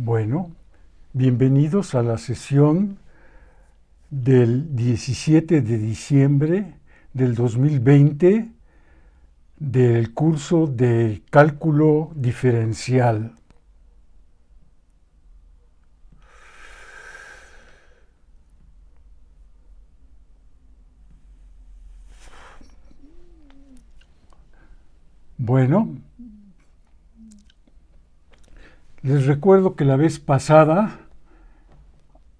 Bueno, bienvenidos a la sesión del 17 de diciembre del 2020 del curso de cálculo diferencial. Bueno, les recuerdo que la vez pasada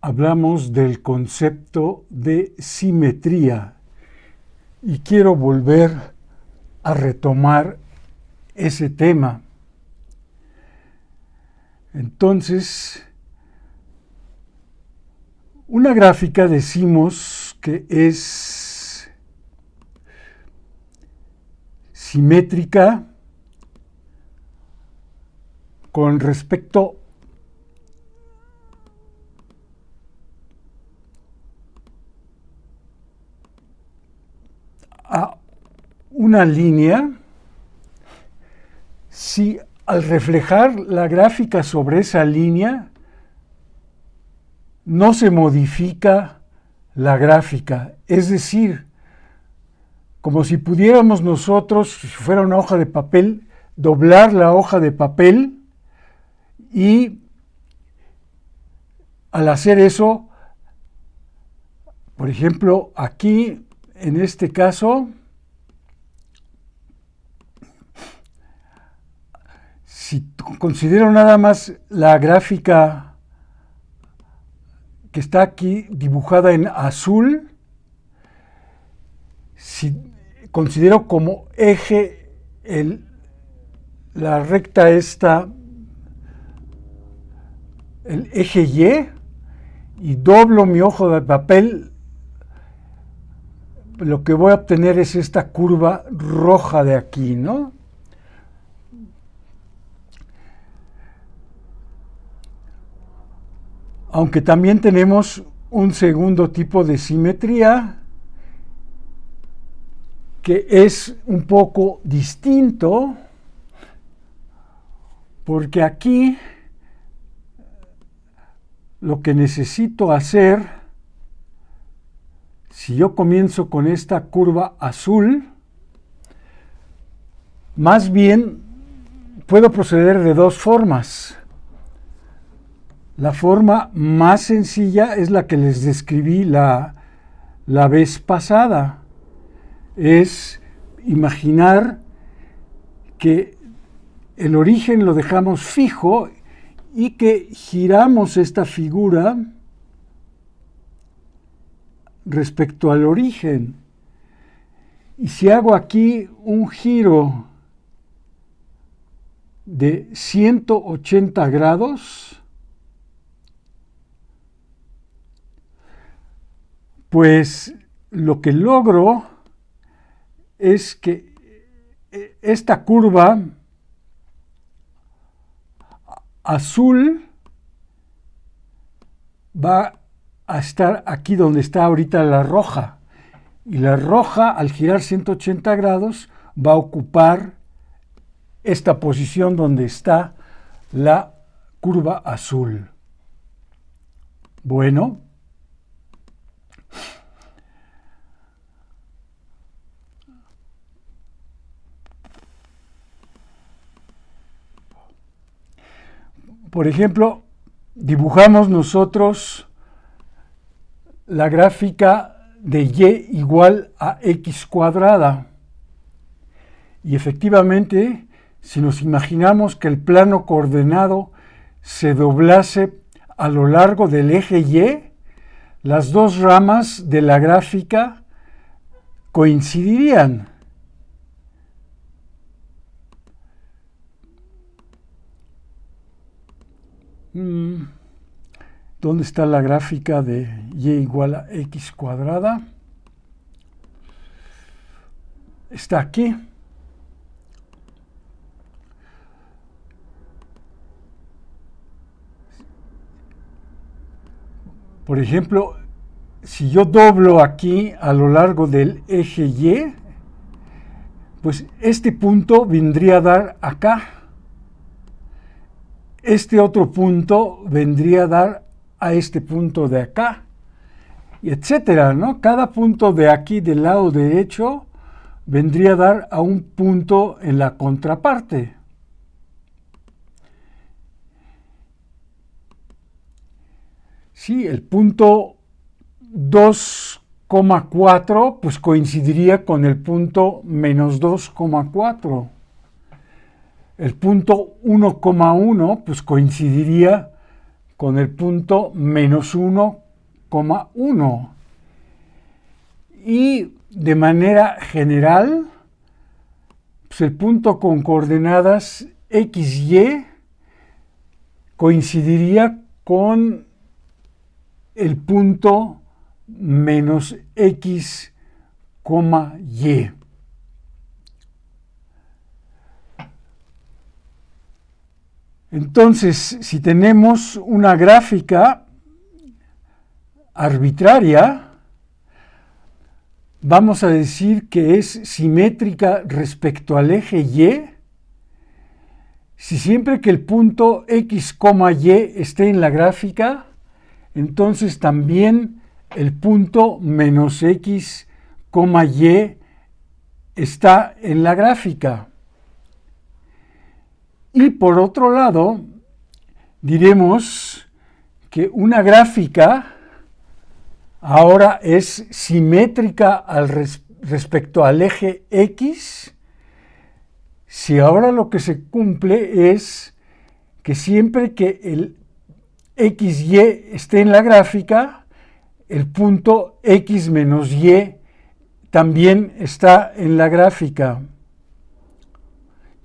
hablamos del concepto de simetría y quiero volver a retomar ese tema. Entonces, una gráfica decimos que es simétrica con respecto a una línea si al reflejar la gráfica sobre esa línea no se modifica la gráfica, es decir, como si pudiéramos nosotros, si fuera una hoja de papel, doblar la hoja de papel y al hacer eso, por ejemplo, aquí, en este caso, si considero nada más la gráfica que está aquí dibujada en azul, si considero como eje la recta esta, el eje y doblo mi hoja de papel, lo que voy a obtener es esta curva roja de aquí, ¿no? Aunque también tenemos un segundo tipo de simetría que es un poco distinto, porque aquí lo que necesito hacer, si yo comienzo con esta curva azul, más bien puedo proceder de dos formas. La forma más sencilla es la que les describí la vez pasada. Es imaginar que el origen lo dejamos fijo y que giramos esta figura respecto al origen. Y si hago aquí un giro de 180 grados, pues lo que logro es que esta curva azul va a estar aquí donde está ahorita la roja. Y la roja, al girar 180 grados, va a ocupar esta posición donde está la curva azul. Bueno, por ejemplo, dibujamos nosotros la gráfica de y igual a x cuadrada. Y efectivamente, si nos imaginamos que el plano coordenado se doblase a lo largo del eje y, las dos ramas de la gráfica coincidirían. ¿Dónde está la gráfica de y igual a x cuadrada? Está aquí. Por ejemplo, si yo doblo aquí a lo largo del eje y, pues este punto vendría a dar acá. este otro punto vendría a dar a este punto de acá, y etcétera, ¿no? Cada punto de aquí del lado derecho vendría a dar a un punto en la contraparte. Sí, el punto 2,4 pues coincidiría con el punto menos 2,4. El punto 1,1 pues coincidiría con el punto menos 1,1. Y de manera general, pues el punto con coordenadas x, y coincidiría con el punto menos x, y. Entonces, si tenemos una gráfica arbitraria, vamos a decir que es simétrica respecto al eje y, si siempre que el punto x, y esté en la gráfica, entonces también el punto menos x, y está en la gráfica. Y por otro lado, diremos que una gráfica ahora es simétrica respecto al eje x, si ahora lo que se cumple es que siempre que el x, y esté en la gráfica, el punto x menos y también está en la gráfica.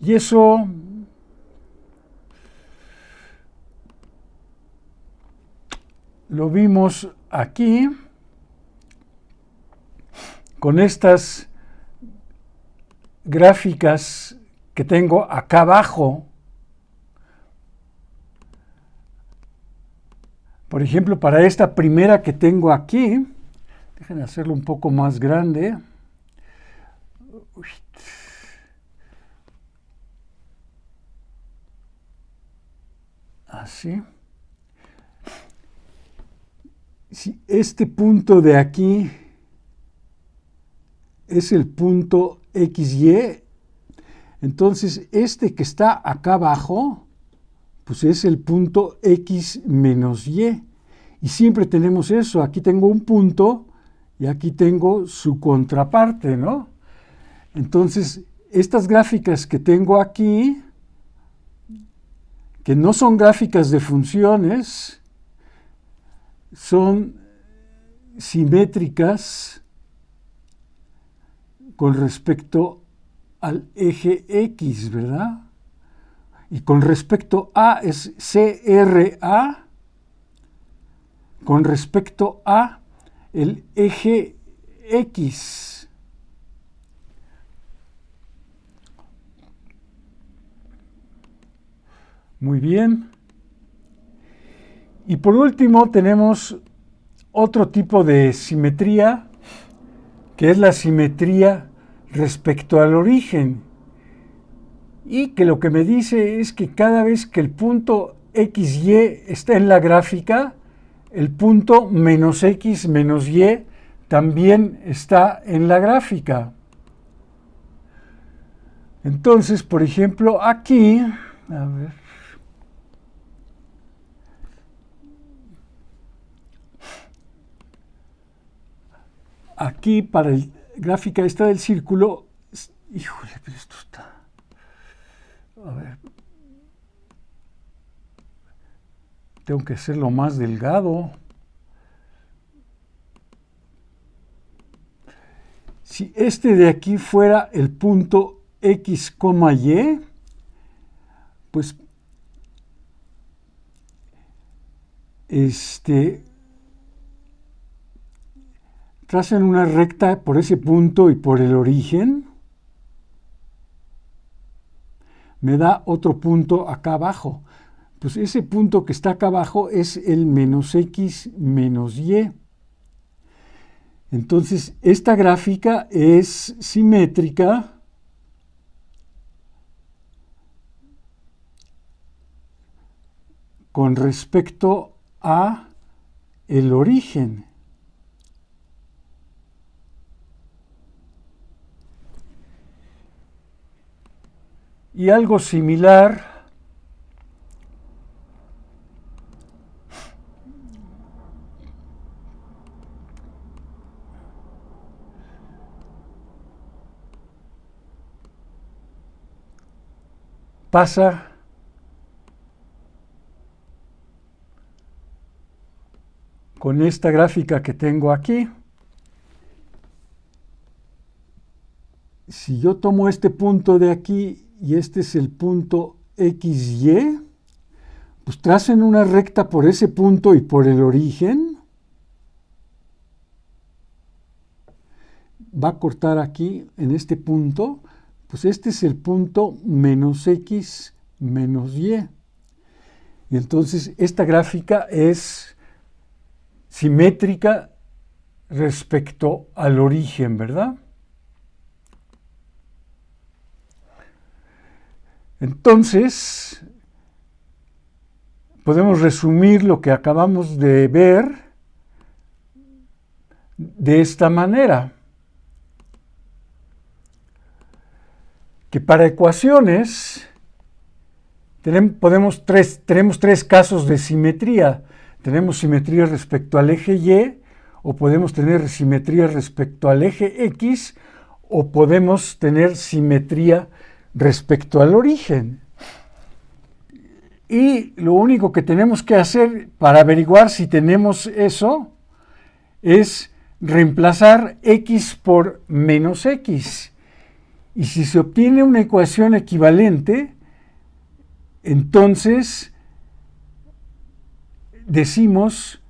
Y eso lo vimos aquí con estas gráficas que tengo acá abajo. Por ejemplo, para esta primera que tengo aquí, déjenme hacerlo un poco más grande. Así. Si este punto de aquí es el punto XY, entonces este que está acá abajo, pues es el punto X menos Y. Y siempre tenemos eso. Aquí tengo un punto y aquí tengo su contraparte, ¿no? Entonces, estas gráficas que tengo aquí, que no son gráficas de funciones, son simétricas con respecto al eje X, ¿verdad? Y con respecto a es CRA, con respecto a el eje X. Muy bien. Y por último tenemos otro tipo de simetría, que es la simetría respecto al origen. Y que lo que me dice es que cada vez que el punto XY está en la gráfica, el punto menos X menos Y también está en la gráfica. Entonces, por ejemplo, aquí, a ver, aquí para la gráfica esta del círculo, híjole, pero esto está, a ver, tengo que hacerlo más delgado. Si este de aquí fuera el punto X, Y, pues tracen una recta por ese punto y por el origen, me da otro punto acá abajo. Pues ese punto que está acá abajo es el menos X menos Y. Entonces, esta gráfica es simétrica con respecto a el origen. Y algo similar pasa con esta gráfica que tengo aquí. Si yo tomo este punto de aquí y este es el punto XY, pues tracen una recta por ese punto y por el origen. Va a cortar aquí en este punto, pues este es el punto menos X menos Y. Y entonces esta gráfica es simétrica respecto al origen, ¿verdad? Entonces, podemos resumir lo que acabamos de ver de esta manera. Que para ecuaciones tenemos tres casos de simetría. Tenemos simetría respecto al eje Y, o podemos tener simetría respecto al eje X, o podemos tener simetría respecto al origen. Y lo único que tenemos que hacer para averiguar si tenemos eso es reemplazar X por menos X. Y si se obtiene una ecuación equivalente, entonces decimos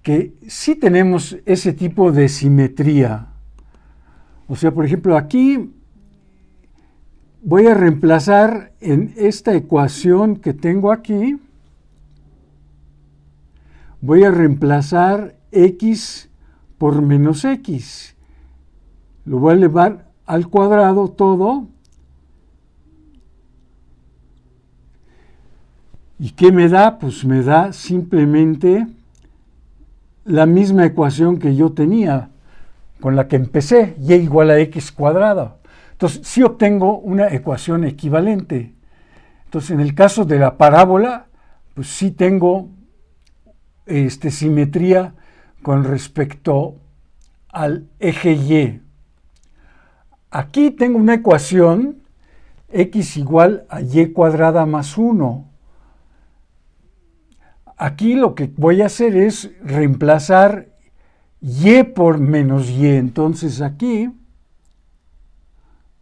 que sí tenemos ese tipo de simetría. O sea, por ejemplo, aquí voy a reemplazar en esta ecuación que tengo aquí, voy a reemplazar X por menos X. Lo voy a elevar al cuadrado todo. ¿Y qué me da? Pues me da simplemente la misma ecuación que yo tenía, con la que empecé, y igual a x cuadrada. Entonces, sí obtengo una ecuación equivalente. Entonces, en el caso de la parábola, pues sí tengo simetría con respecto al eje Y. Aquí tengo una ecuación, x igual a y cuadrada más 1. Aquí lo que voy a hacer es reemplazar y por menos y. Entonces aquí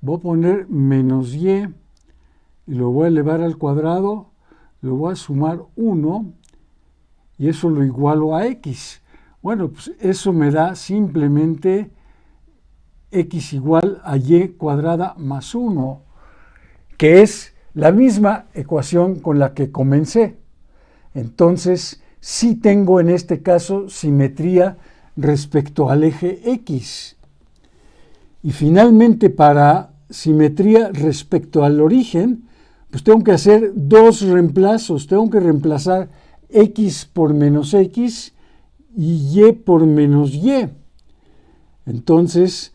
voy a poner menos y lo voy a elevar al cuadrado, lo voy a sumar 1 y eso lo igualo a x. Bueno, pues eso me da simplemente x igual a y cuadrada más 1, que es la misma ecuación con la que comencé. Entonces, sí tengo en este caso simetría respecto al eje X. Y finalmente, para simetría respecto al origen, pues tengo que hacer dos reemplazos. Tengo que reemplazar X por menos X y Y por menos Y. Entonces,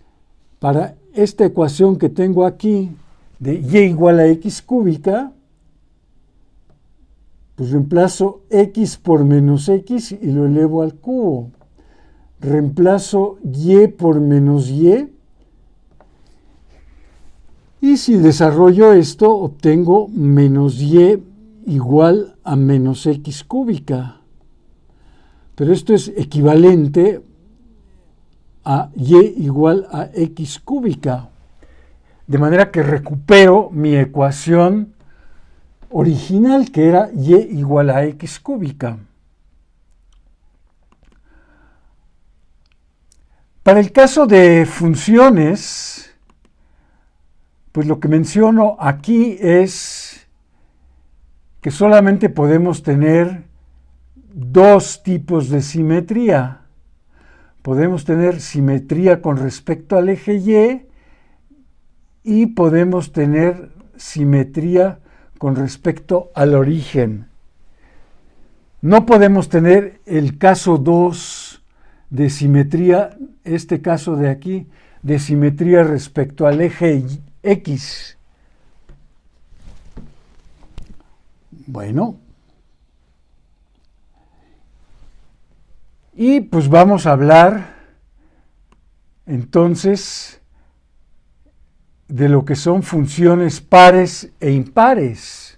para esta ecuación que tengo aquí de Y igual a X cúbica, pues reemplazo X por menos X y lo elevo al cubo. Reemplazo Y por menos Y. Y si desarrollo esto, obtengo menos Y igual a menos X cúbica. Pero esto es equivalente a Y igual a X cúbica. De manera que recupero mi ecuación original, que era Y igual a X cúbica. Para el caso de funciones, pues lo que menciono aquí es que solamente podemos tener dos tipos de simetría. Podemos tener simetría con respecto al eje y podemos tener simetría con respecto al origen. No podemos tener el caso 2 de simetría, este caso de aquí, de simetría respecto al eje X. Bueno. Y pues vamos a hablar entonces de lo que son funciones pares e impares.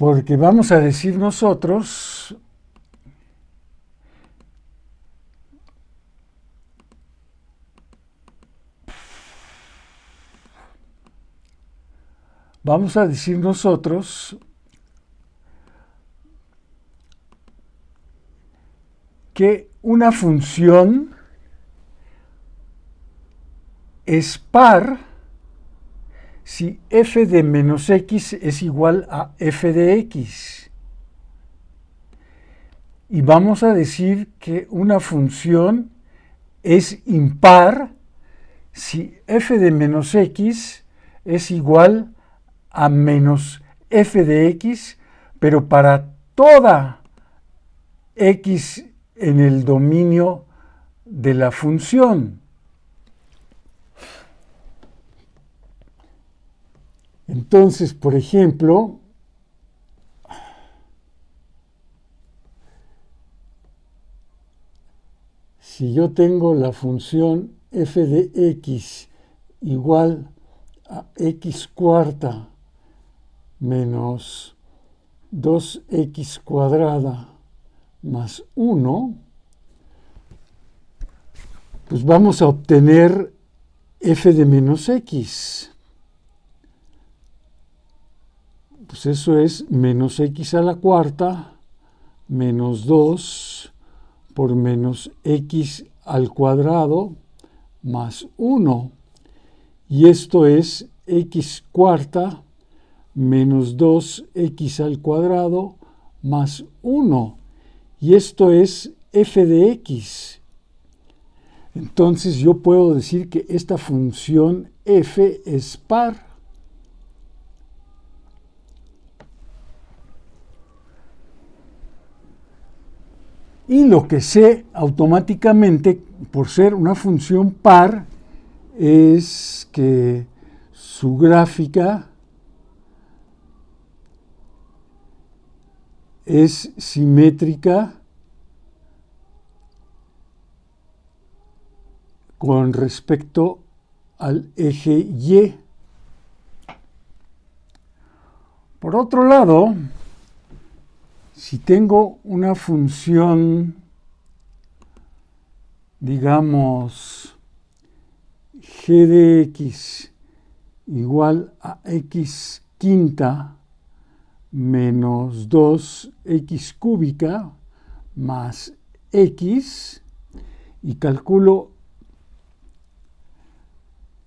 Porque vamos a decir nosotros que una función es par si f de menos x es igual a f de x. Y vamos a decir que una función es impar si f de menos x es igual a menos f de x, pero para toda x en el dominio de la función. Entonces, por ejemplo, si yo tengo la función f de x igual a x cuarta menos 2x cuadrada más 1, pues vamos a obtener f de menos x. Pues eso es menos x a la cuarta menos 2 por menos x al cuadrado más 1. Y esto es x cuarta menos 2x al cuadrado más 1. Y esto es f de x. Entonces yo puedo decir que esta función f es par. Y lo que sé automáticamente, por ser una función par, es que su gráfica es simétrica con respecto al eje Y. Por otro lado, si tengo una función, digamos, g de x igual a x quinta menos 2x cúbica más x, y calculo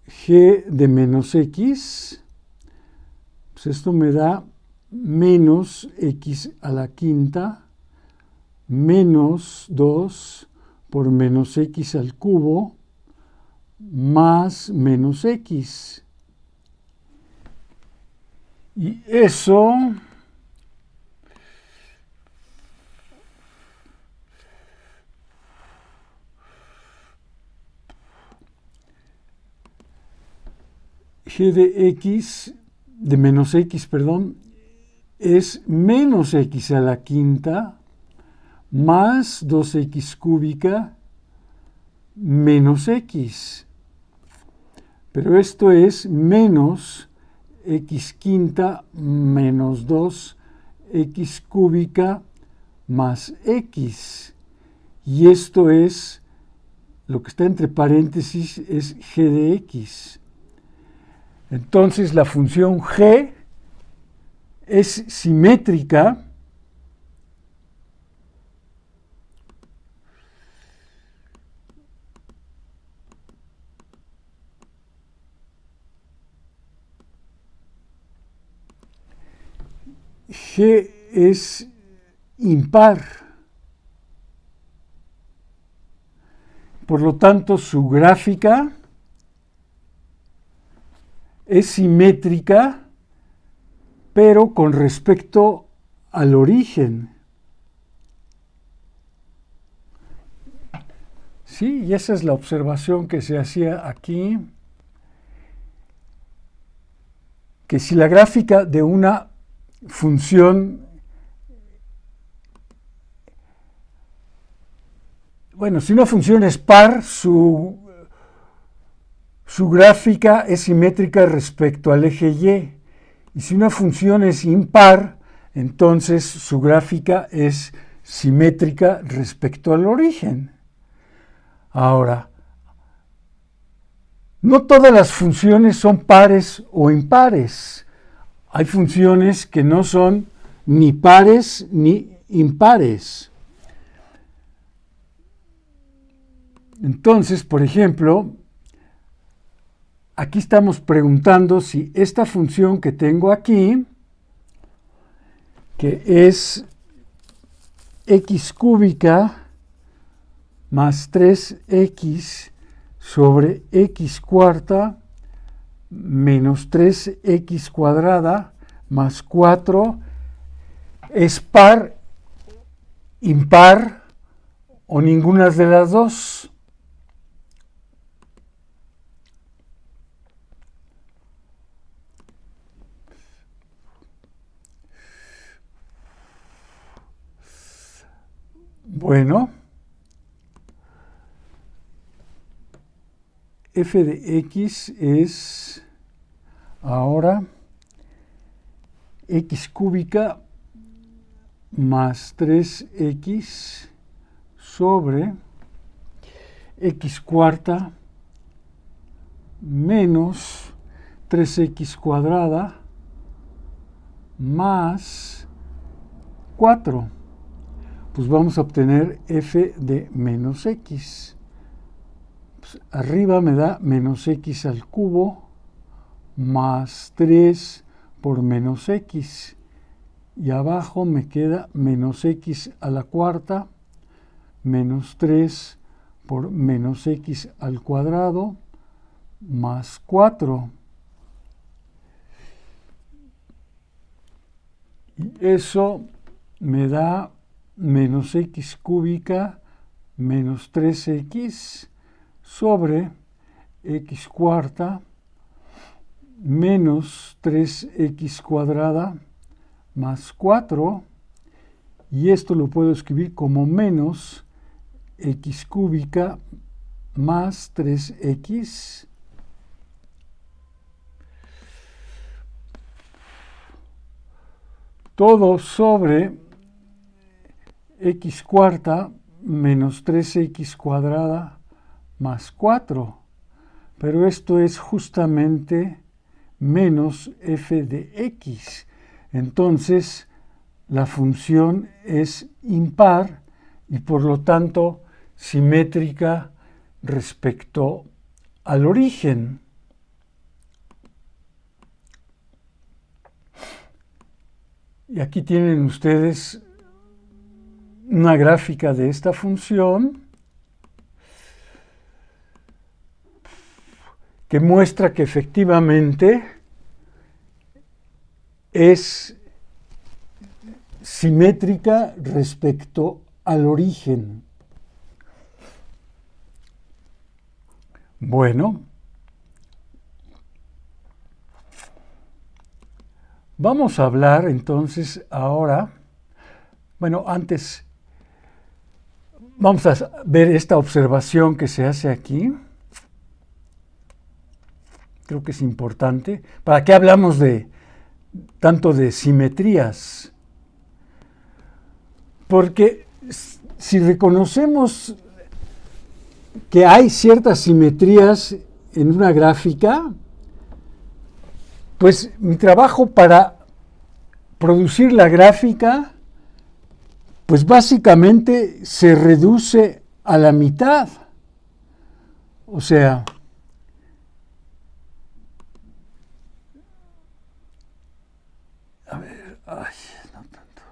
g de menos x, pues esto me da menos x a la quinta menos 2 por menos x al cubo más menos x. Y eso g de x, de menos x, perdón, es menos x a la quinta más 2x cúbica menos x. Pero esto es menos x quinta menos 2x cúbica más x. Y esto es, lo que está entre paréntesis, es g de x. Entonces la función g es simétrica g es impar. Por lo tanto, su gráfica es simétrica pero con respecto al origen. Sí, y esa es la observación que se hacía aquí, que si la gráfica de una función, bueno, si una función es par, su gráfica es simétrica respecto al eje Y. Y si una función es impar, entonces su gráfica es simétrica respecto al origen. Ahora, no todas las funciones son pares o impares. Hay funciones que no son ni pares ni impares. Entonces, por ejemplo, aquí estamos preguntando si esta función que tengo aquí, que es x cúbica más 3x sobre x cuarta menos 3x cuadrada más 4 es par, impar o ninguna de las dos. Bueno, f de x es ahora x cúbica más 3x sobre x cuarta menos 3x cuadrada más 4. Pues vamos a obtener f de menos x. Pues arriba me da menos x al cubo más 3 por menos x. Y abajo me queda menos x a la cuarta menos 3 por menos x al cuadrado más 4. Y eso me da menos x cúbica menos 3x sobre x cuarta menos 3x cuadrada más 4, y esto lo puedo escribir como menos x cúbica más 3x todo sobre x cuarta menos 3x cuadrada más 4. Pero esto es justamente menos f de x. Entonces, la función es impar y por lo tanto simétrica respecto al origen. Y aquí tienen ustedes una gráfica de esta función que muestra que efectivamente es simétrica respecto al origen. Bueno, vamos a hablar entonces ahora, bueno, antes vamos a ver esta observación que se hace aquí. Creo que es importante. ¿Para qué hablamos tanto de simetrías? Porque si reconocemos que hay ciertas simetrías en una gráfica, pues mi trabajo para producir la gráfica, pues básicamente se reduce a la mitad. O sea, a ver, ay, no tanto.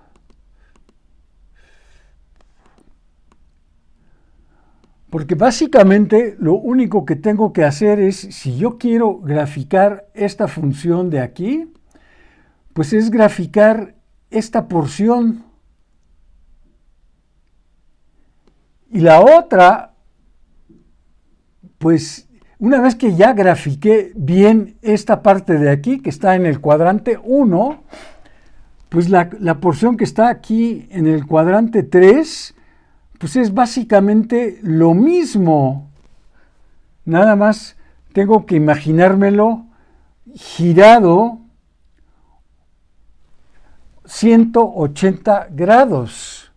Porque básicamente lo único que tengo que hacer es, si yo quiero graficar esta función de aquí, pues es graficar esta porción. Y la otra, pues una vez que ya grafiqué bien esta parte de aquí, que está en el cuadrante 1, pues la porción que está aquí en el cuadrante 3, pues es básicamente lo mismo. Nada más tengo que imaginármelo girado 180 grados,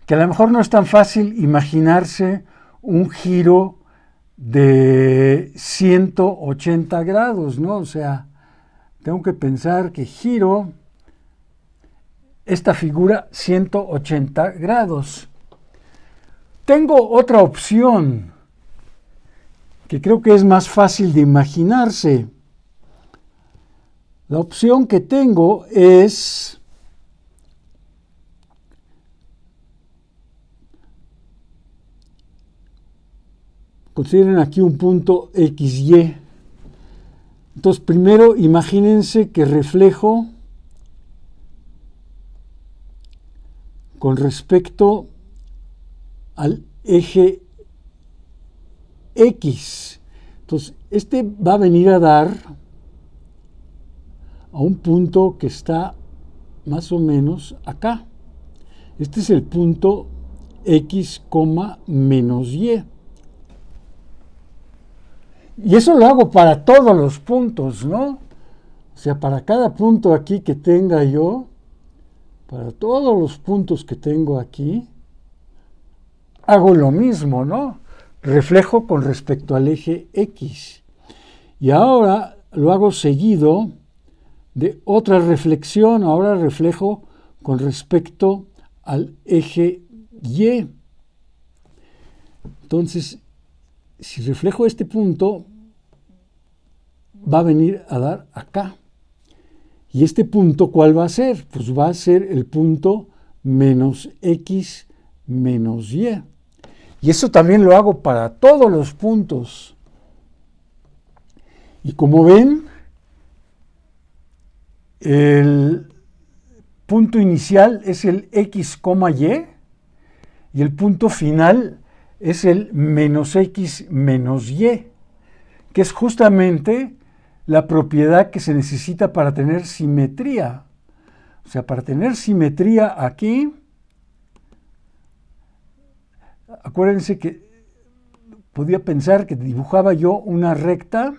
que a lo mejor no es tan fácil imaginarse un giro de 180 grados, ¿no? O sea, tengo que pensar que giro esta figura 180 grados. Tengo otra opción que creo que es más fácil de imaginarse. La opción que tengo es consideren aquí un punto XY. Entonces, primero imagínense que reflejo con respecto al eje X. Entonces, este va a venir a dar a un punto que está más o menos acá. Este es el punto X, menos Y. Y eso lo hago para todos los puntos, ¿no? O sea, para cada punto aquí que tenga yo, para todos los puntos que tengo aquí, hago lo mismo, ¿no? Reflejo con respecto al eje X. Y ahora lo hago seguido de otra reflexión. Ahora reflejo con respecto al eje Y. Entonces, si reflejo este punto, va a venir a dar acá. ¿Y este punto cuál va a ser? Pues va a ser el punto menos X menos Y. Y eso también lo hago para todos los puntos. Y como ven, el punto inicial es el X, Y, y el punto final es el menos X menos Y, que es justamente la propiedad que se necesita para tener simetría. O sea, para tener simetría aquí, acuérdense que podía pensar que dibujaba yo una recta.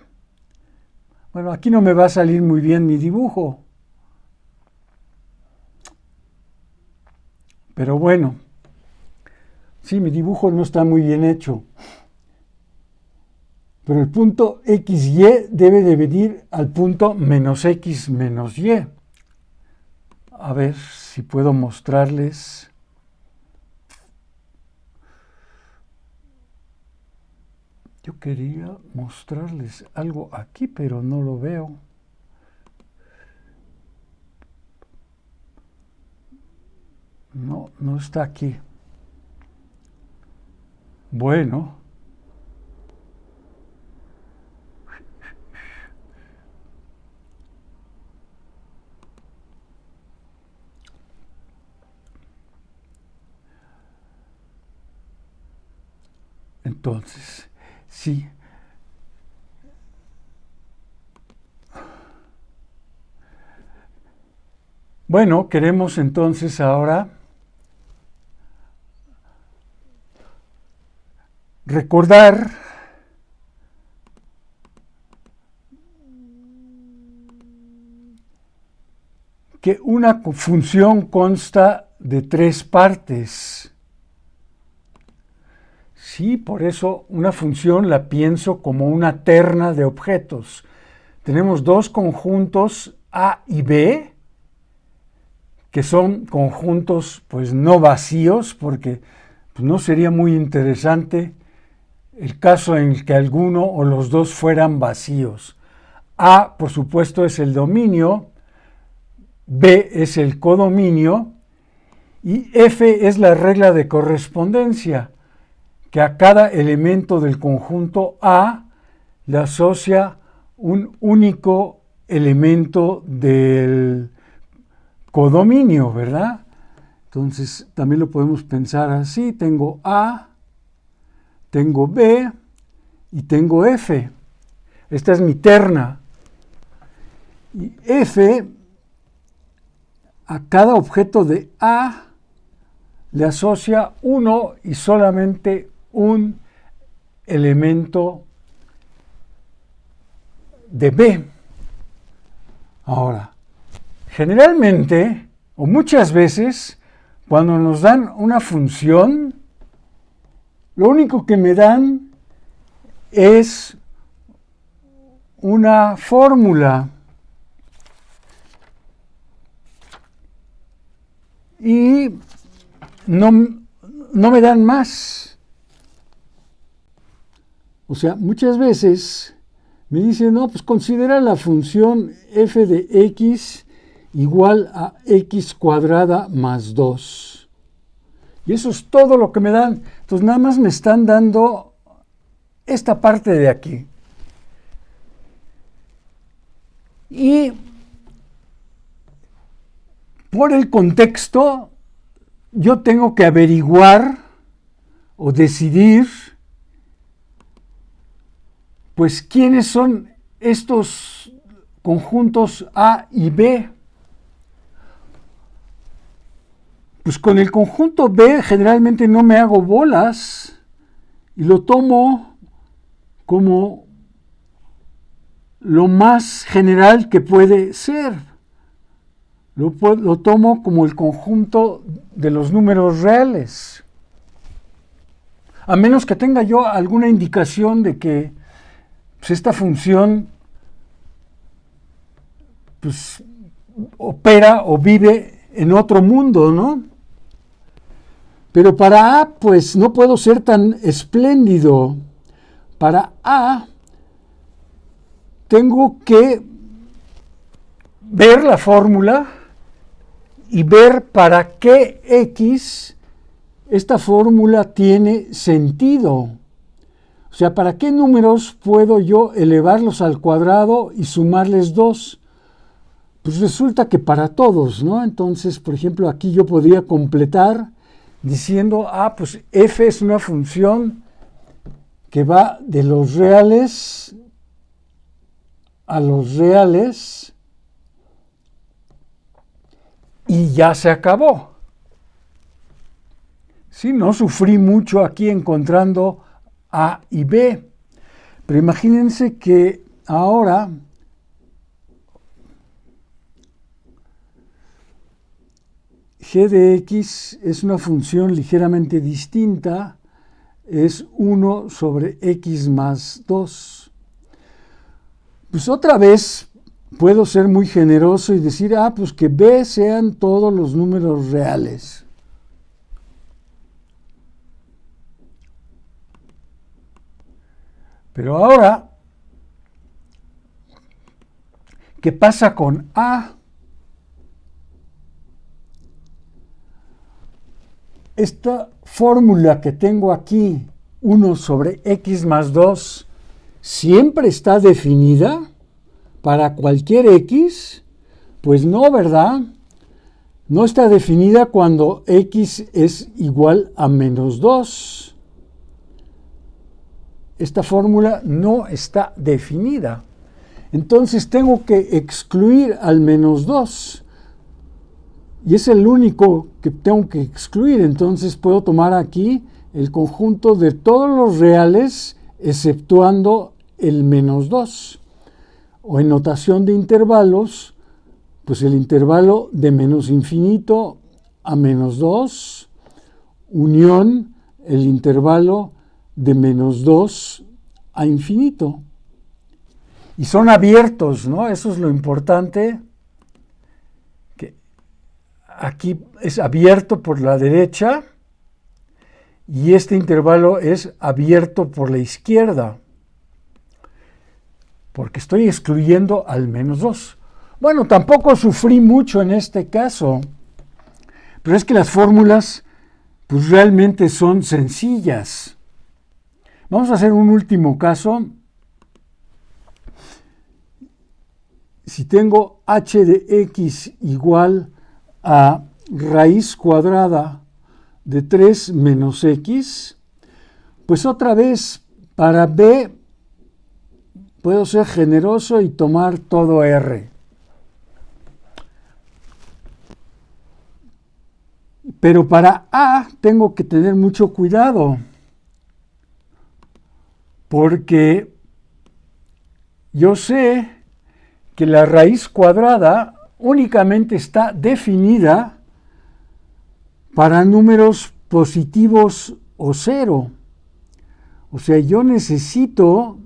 Bueno, aquí no me va a salir muy bien mi dibujo. Pero bueno, sí, mi dibujo no está muy bien hecho. Pero el punto XY debe de venir al punto menos X menos Y. A ver si puedo mostrarles. Yo quería mostrarles algo aquí, pero no lo veo. No, no está aquí. Bueno. Entonces, sí. Bueno, queremos entonces ahora recordar que una función consta de 3 partes. Sí, por eso una función la pienso como una terna de objetos. Tenemos 2 conjuntos A y B, que son conjuntos pues no vacíos, porque pues, no sería muy interesante el caso en el que alguno o los dos fueran vacíos. A, por supuesto, es el dominio, B es el codominio y F es la regla de correspondencia, que a cada elemento del conjunto A le asocia un único elemento del codominio, ¿verdad? Entonces también lo podemos pensar así. Tengo A, tengo B y tengo F. Esta es mi terna. Y F, a cada objeto de A le asocia uno y solamente un elemento de B. Ahora, generalmente o muchas veces, cuando nos dan una función, lo único que me dan es una fórmula. Y no me dan más. O sea, muchas veces me dicen, no, pues considera la función f de x igual a x cuadrada más 2. Y eso es todo lo que me dan. Entonces nada más me están dando esta parte de aquí. Y por el contexto, yo tengo que averiguar o decidir, pues, quiénes son estos conjuntos A y B. Pues con el conjunto B generalmente no me hago bolas y lo tomo como lo más general que puede ser. Lo tomo como el conjunto de los números reales. A menos que tenga yo alguna indicación de que pues, esta función pues, opera o vive en otro mundo, ¿no? Pero para A, pues no puedo ser tan espléndido. Para A, tengo que ver la fórmula y ver para qué X esta fórmula tiene sentido. O sea, ¿para qué números puedo yo elevarlos al cuadrado y sumarles 2? Pues resulta que para todos, ¿no? Entonces, por ejemplo, aquí yo podría completar diciendo, pues f es una función que va de los reales a los reales y ya se acabó. Sí, no sufrí mucho aquí encontrando A y B, pero imagínense que ahora g de x es una función ligeramente distinta, es 1 sobre x más 2. Pues otra vez puedo ser muy generoso y decir, pues que b sean todos los números reales. Pero ahora, ¿qué pasa con A? Esta fórmula que tengo aquí, 1 sobre x más 2, ¿siempre está definida para cualquier x? Pues no, ¿verdad? No está definida cuando x es igual a menos 2. Esta fórmula no está definida. Entonces tengo que excluir al menos 2. Y es el único que tengo que excluir. Entonces puedo tomar aquí el conjunto de todos los reales, exceptuando el menos 2. O en notación de intervalos, pues el intervalo de menos infinito a menos 2, unión el intervalo de menos 2 a infinito. Y son abiertos, ¿no? Eso es lo importante. Que aquí es abierto por la derecha y este intervalo es abierto por la izquierda. Porque estoy excluyendo al menos 2. Bueno, tampoco sufrí mucho en este caso. Pero es que las fórmulas pues realmente son sencillas. Vamos a hacer un último caso. Si tengo h de x igual a raíz cuadrada de 3 menos x, pues otra vez para b puedo ser generoso y tomar todo r. Pero para a tengo que tener mucho cuidado, porque yo sé que la raíz cuadrada únicamente está definida para números positivos o cero. O sea, yo necesito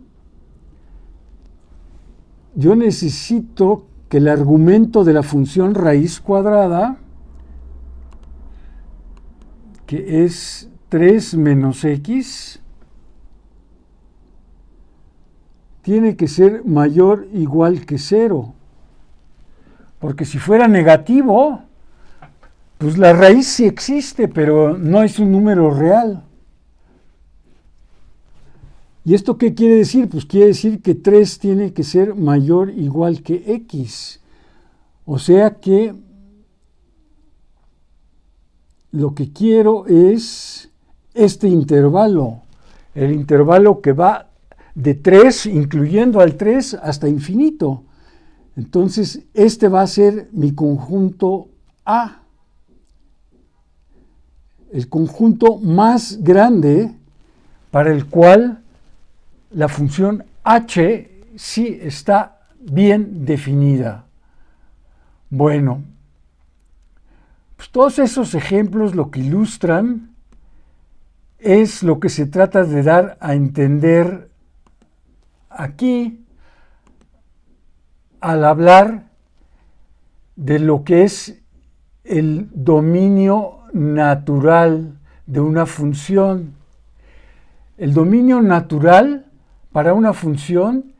que el argumento de la función raíz cuadrada, que es 3 menos x, tiene que ser mayor o igual que 0. Porque si fuera negativo, pues la raíz sí existe, pero no es un número real. ¿Y esto qué quiere decir? Pues quiere decir que 3 tiene que ser mayor o igual que x. O sea que lo que quiero es este intervalo, el intervalo que va de 3, incluyendo al 3, hasta infinito. Entonces, este va a ser mi conjunto A, el conjunto más grande para el cual la función h sí está bien definida. Bueno, pues todos esos ejemplos lo que ilustran es lo que se trata de dar a entender aquí al hablar de lo que es el dominio natural de una función. El dominio natural para una función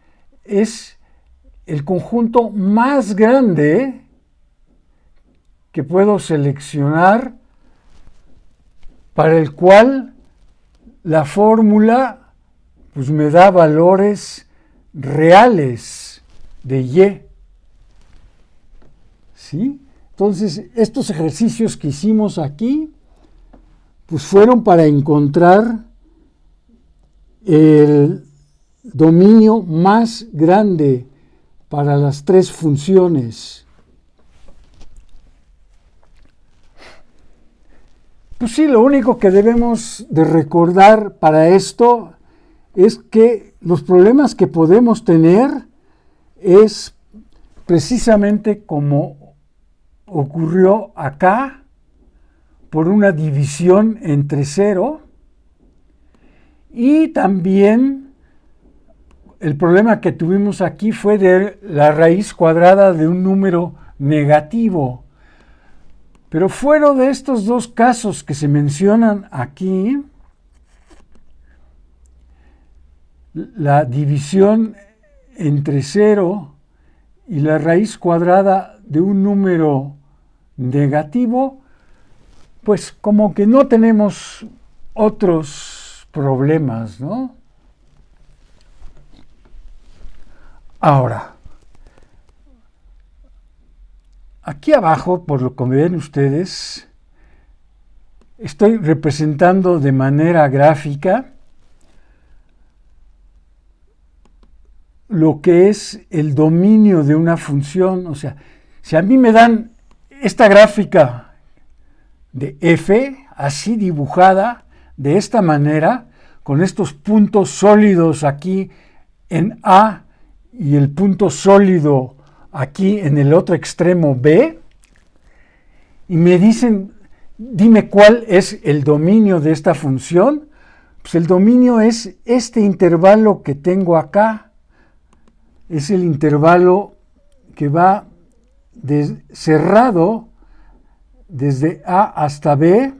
es el conjunto más grande que puedo seleccionar para el cual la fórmula pues me da valores reales de y. ¿Sí? Entonces, estos ejercicios que hicimos aquí pues fueron para encontrar el dominio más grande para las tres funciones. Pues sí, lo único que debemos de recordar para esto es que los problemas que podemos tener es precisamente como ocurrió acá, por una división entre 0, y también el problema que tuvimos aquí fue de la raíz cuadrada de un número negativo. Pero fuera de estos dos casos que se mencionan aquí, la división entre 0 y la raíz cuadrada de un número negativo, pues como que no tenemos otros problemas, ¿no? Ahora, aquí abajo, por lo que ven ustedes, estoy representando de manera gráfica lo que es el dominio de una función. O sea, si a mí me dan esta gráfica de f, así dibujada, de esta manera, con estos puntos sólidos aquí en A y el punto sólido aquí en el otro extremo B, y me dicen, dime cuál es el dominio de esta función. Pues el dominio es este intervalo que tengo acá, es el intervalo que va cerrado desde A hasta B,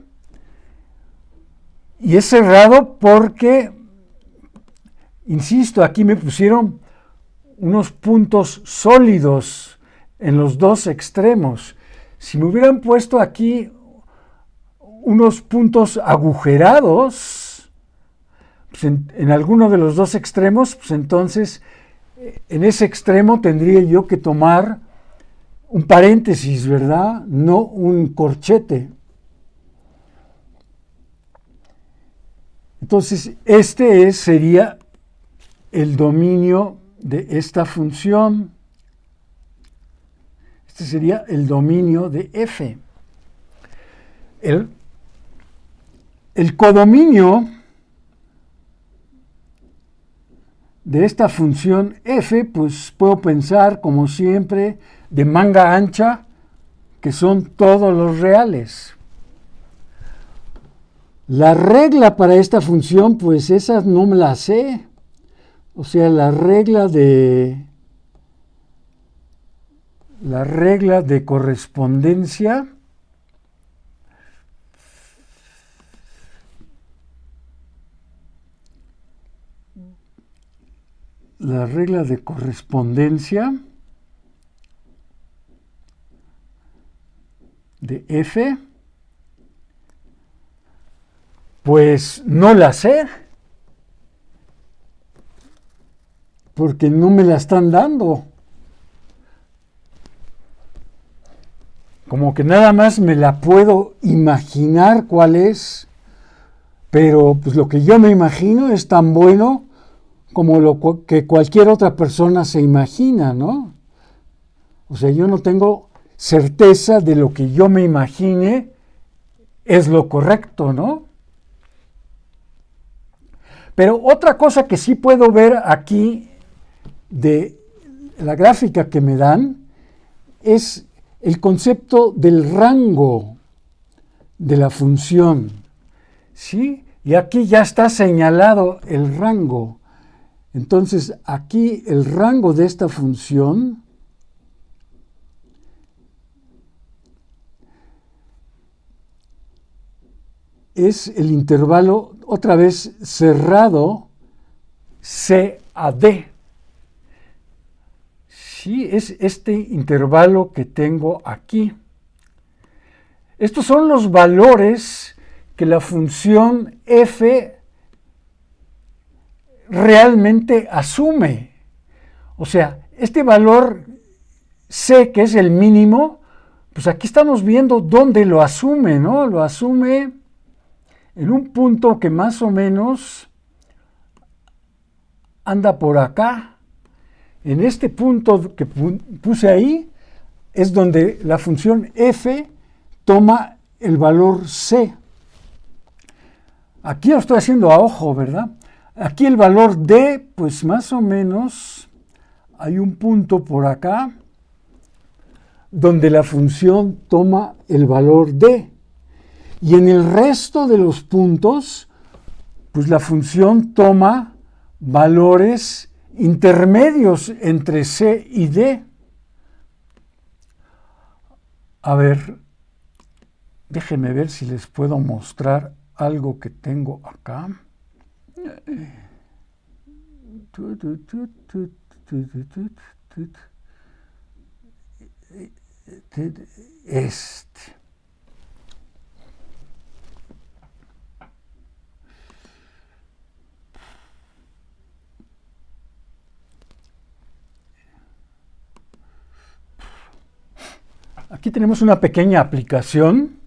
y es cerrado porque, insisto, aquí me pusieron unos puntos sólidos en los dos extremos. Si me hubieran puesto aquí unos puntos agujerados, pues en alguno de los dos extremos, pues entonces en ese extremo tendría yo que tomar un paréntesis, ¿verdad? No un corchete. Entonces, sería el dominio de esta función. Este sería el dominio de f. El codominio de esta función f, pues puedo pensar, como siempre, de manga ancha, que son todos los reales. La regla para esta función, pues esa no me la sé. O sea, la regla de correspondencia de f, pues no la sé, porque no me la están dando. Como que nada más me la puedo imaginar cuál es, pero pues lo que yo me imagino es tan bueno como lo que cualquier otra persona se imagina, ¿no? O sea, yo no tengo certeza de lo que yo me imagine es lo correcto, ¿no? Pero otra cosa que sí puedo ver aquí de la gráfica que me dan es el concepto del rango de la función, ¿sí? Y aquí ya está señalado el rango. Entonces, aquí el rango de esta función es el intervalo, otra vez cerrado, C a D. Sí, es este intervalo que tengo aquí. Estos son los valores que la función f realmente asume. O sea, este valor C, que es el mínimo, pues aquí estamos viendo dónde lo asume, ¿no? Lo asume en un punto que más o menos anda por acá. En este punto que puse ahí es donde la función f toma el valor c. Aquí lo estoy haciendo a ojo, ¿verdad? Aquí el valor d, pues más o menos hay un punto por acá donde la función toma el valor d. Y en el resto de los puntos, pues la función toma valores intermedios entre c y d. A ver, déjenme ver si les puedo mostrar algo que tengo acá. Este. Aquí tenemos una pequeña aplicación.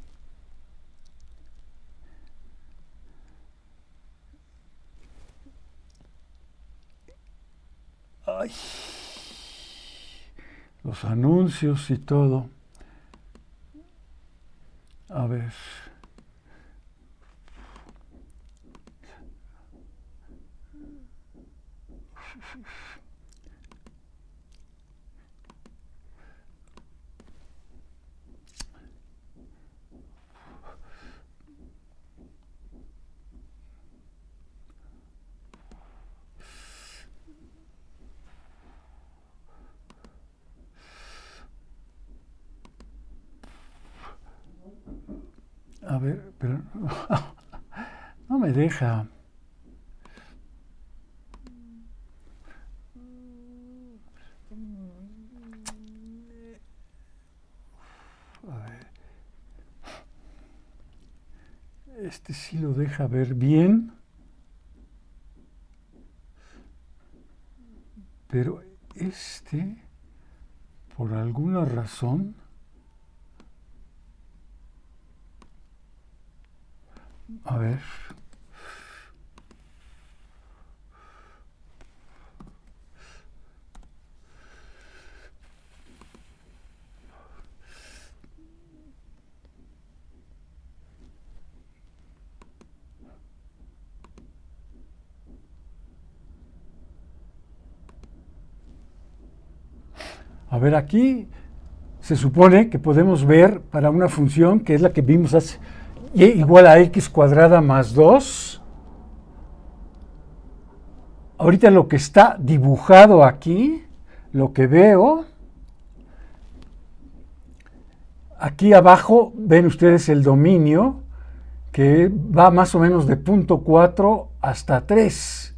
Ay, los anuncios y todo. A ver. A ver, pero no me deja. A ver. Este sí lo deja ver bien. Pero este, por alguna razón, a ver, aquí se supone que podemos ver para una función que es la que vimos hace, y igual a x cuadrada más 2. Ahorita lo que está dibujado aquí, lo que veo, aquí abajo ven ustedes el dominio que va más o menos de punto 4 hasta 3.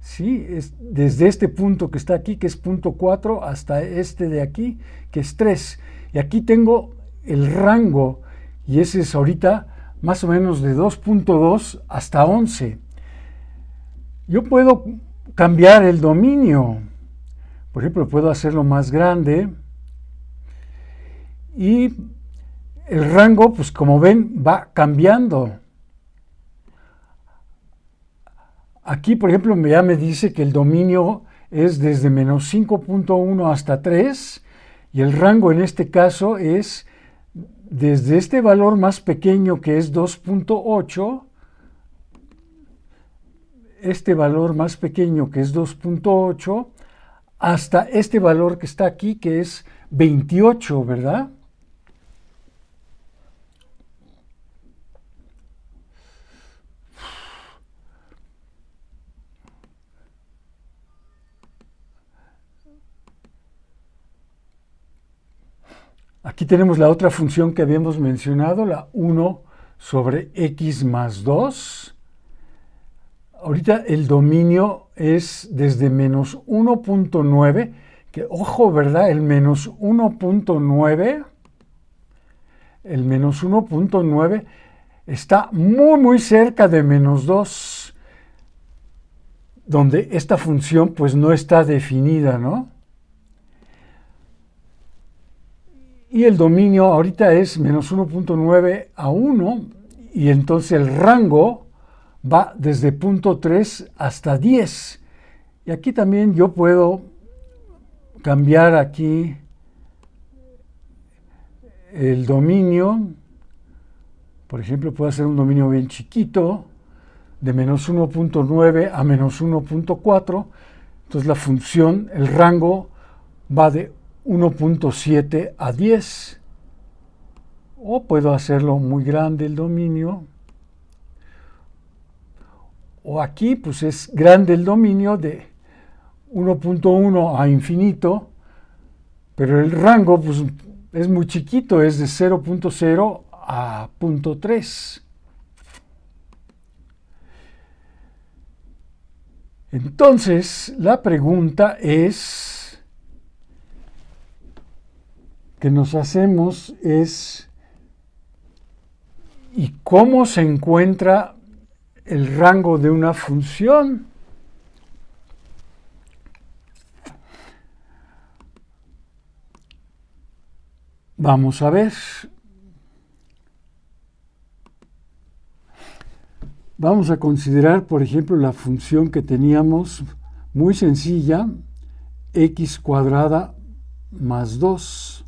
¿Sí? Es desde este punto que está aquí, que es punto 4, hasta este de aquí, que es 3. Y aquí tengo el rango, y ese es ahorita más o menos de 2.2 hasta 11. Yo puedo cambiar el dominio. Por ejemplo, puedo hacerlo más grande. Y el rango, pues como ven, va cambiando. Aquí, por ejemplo, ya me dice que el dominio es desde menos 5.1 hasta 3, y el rango en este caso es desde este valor más pequeño que es 2.8, este valor más pequeño que es 2.8, hasta este valor que está aquí que es 28, ¿verdad? Aquí tenemos la otra función que habíamos mencionado, la 1 sobre x más 2. Ahorita el dominio es desde menos 1.9, que ojo, ¿verdad? El menos 1.9, está muy, muy cerca de menos 2, donde esta función pues no está definida, ¿no? Y el dominio ahorita es menos 1.9 a 1, y entonces el rango va desde punto 3 hasta 10. Y aquí también yo puedo cambiar aquí el dominio. Por ejemplo, puedo hacer un dominio bien chiquito, de menos 1.9 a menos 1.4. Entonces la función, el rango, va de 1.7 a 10. O puedo hacerlo muy grande el dominio. O aquí pues es grande el dominio de 1.1 a infinito, pero el rango pues es muy chiquito, es de 0.0 a 0.3. Entonces la pregunta es que nos hacemos es, ¿y cómo se encuentra el rango de una función? Vamos a ver. Vamos a considerar, por ejemplo, la función que teníamos muy sencilla, x cuadrada más 2.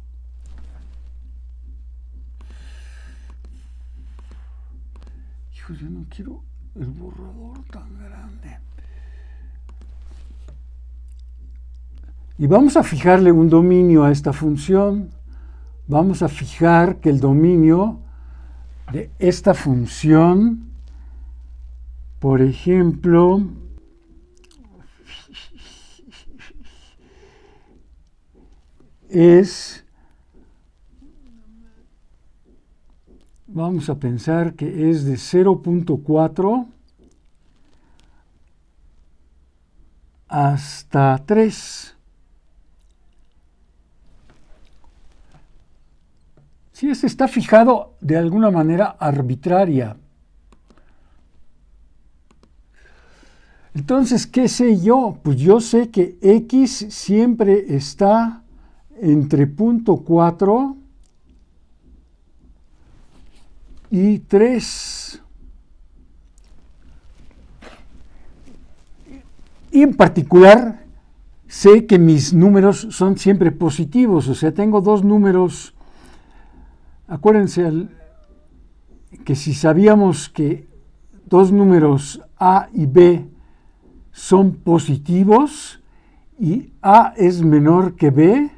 Hijo, yo no quiero el borrador tan grande. Y vamos a fijarle un dominio a esta función. Vamos a fijar que el dominio de esta función, por ejemplo, vamos a pensar que es de 0.4 hasta 3. Si este está fijado de alguna manera arbitraria. Entonces, ¿qué sé yo? Pues yo sé que x siempre está entre punto 4 y 3. Y en particular, sé que mis números son siempre positivos, o sea, tengo dos números. Acuérdense que si sabíamos que dos números A y B son positivos y A es menor que B,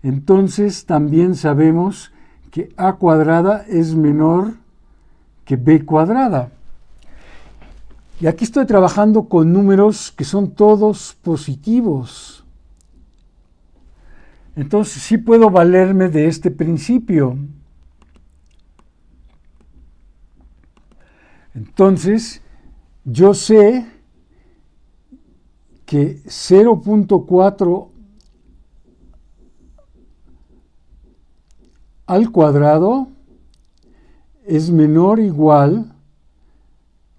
entonces también sabemos que A cuadrada es menor que B cuadrada. Y aquí estoy trabajando con números que son todos positivos. Entonces sí puedo valerme de este principio. Entonces, yo sé que 0.4 al cuadrado es menor o igual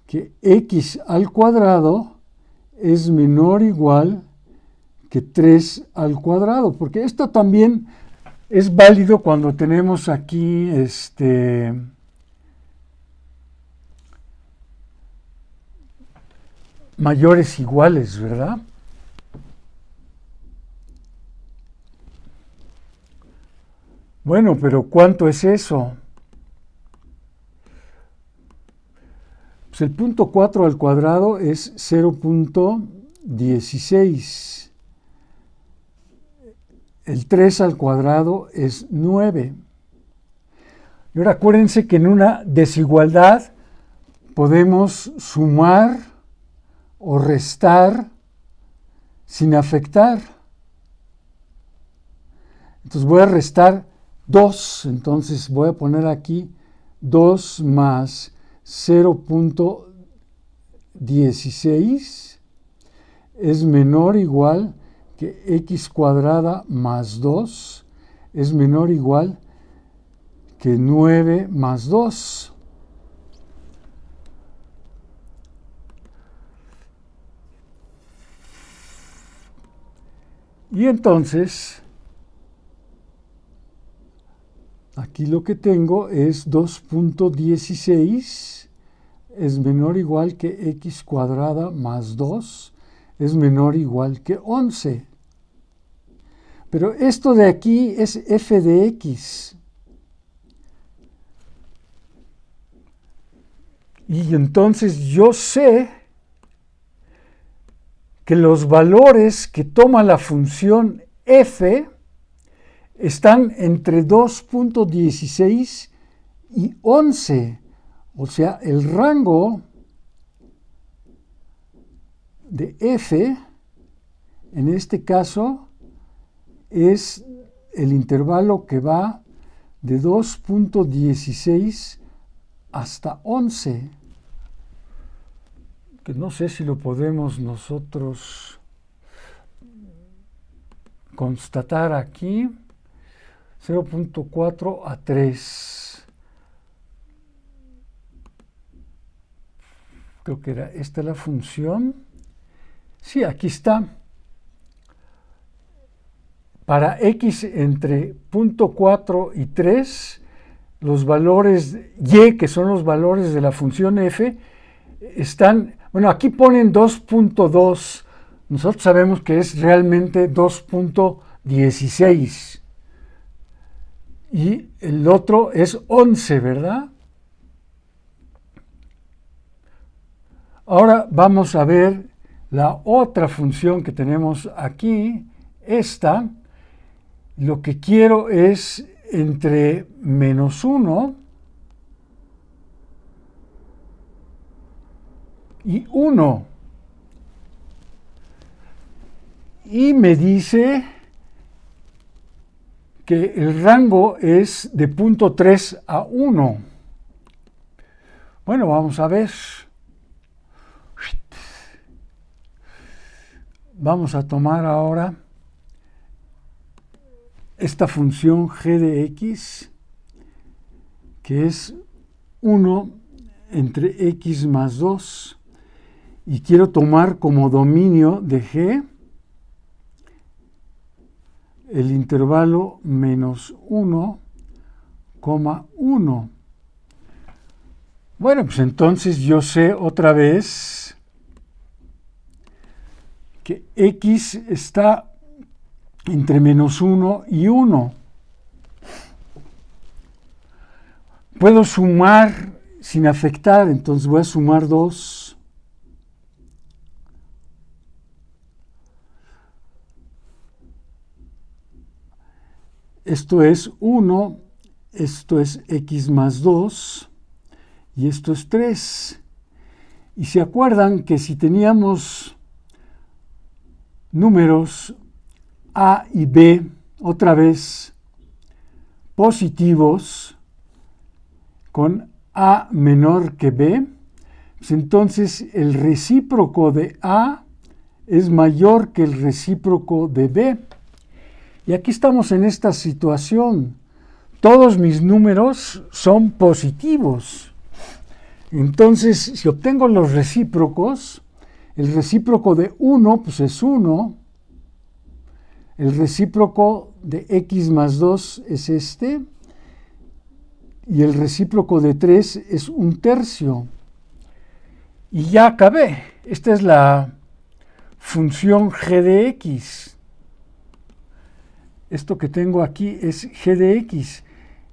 que x al cuadrado es menor o igual que 3 al cuadrado, porque esto también es válido cuando tenemos aquí mayores iguales, ¿verdad? Bueno, pero ¿cuánto es eso? Pues el punto 4 al cuadrado es 0.16. El 3 al cuadrado es 9. Y ahora acuérdense que en una desigualdad podemos sumar o restar sin afectar. Entonces voy a restar 2, entonces voy a poner aquí 2 más 0.16 es menor o igual que x cuadrada más 2 es menor o igual que 9 más 2. Y entonces, aquí lo que tengo es 2.16 es menor o igual que x cuadrada más 2 es menor o igual que 11. Pero esto de aquí es f de x. Y entonces yo sé que los valores que toma la función f están entre 2.16 y 11. O sea, el rango de f, en este caso, es el intervalo que va de 2.16 hasta 11. Que no sé si lo podemos nosotros constatar aquí. 0.4 a 3. Creo que era esta la función. Sí, aquí está. Para x entre 0.4 y 3, los valores y, que son los valores de la función f, están, bueno, aquí ponen 2.2. Nosotros sabemos que es realmente 2.16. Y el otro es 11, ¿verdad? Ahora vamos a ver la otra función que tenemos aquí, esta. Lo que quiero es entre menos 1 y 1. Y me dice que el rango es de 0.3 a 1. Bueno, vamos a ver. Vamos a tomar ahora esta función g de x, que es 1 entre x más 2, y quiero tomar como dominio de g el intervalo menos 1,1. Bueno, pues entonces yo sé otra vez que x está entre menos 1 y 1. Puedo sumar sin afectar, entonces voy a sumar 2. Esto es 1, esto es x más 2 y esto es 3. Y se acuerdan que si teníamos números a y b otra vez positivos con a menor que b, pues entonces el recíproco de a es mayor que el recíproco de b. Y aquí estamos en esta situación. Todos mis números son positivos. Entonces, si obtengo los recíprocos, el recíproco de 1 pues es 1. El recíproco de x más 2 es este. Y el recíproco de 3 es 1/3. Y ya acabé. Esta es la función g de x. Esto que tengo aquí es g de x.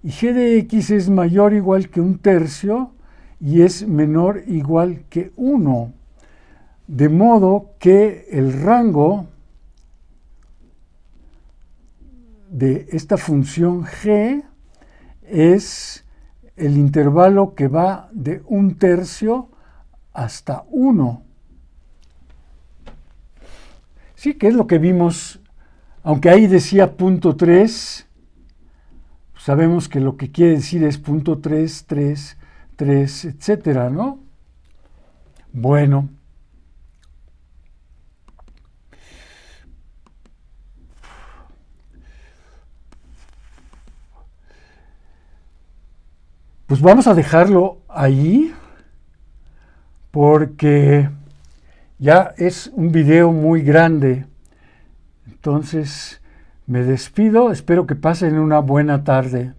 Y g de x es mayor o igual que 1/3 y es menor o igual que 1. De modo que el rango de esta función g es el intervalo que va de 1/3 hasta 1. Sí, que es lo que vimos, aunque ahí decía 0.3, sabemos que lo que quiere decir es 0.3, 3, 3, etcétera, ¿no? Bueno. Pues vamos a dejarlo ahí porque ya es un video muy grande. Entonces me despido, espero que pasen una buena tarde.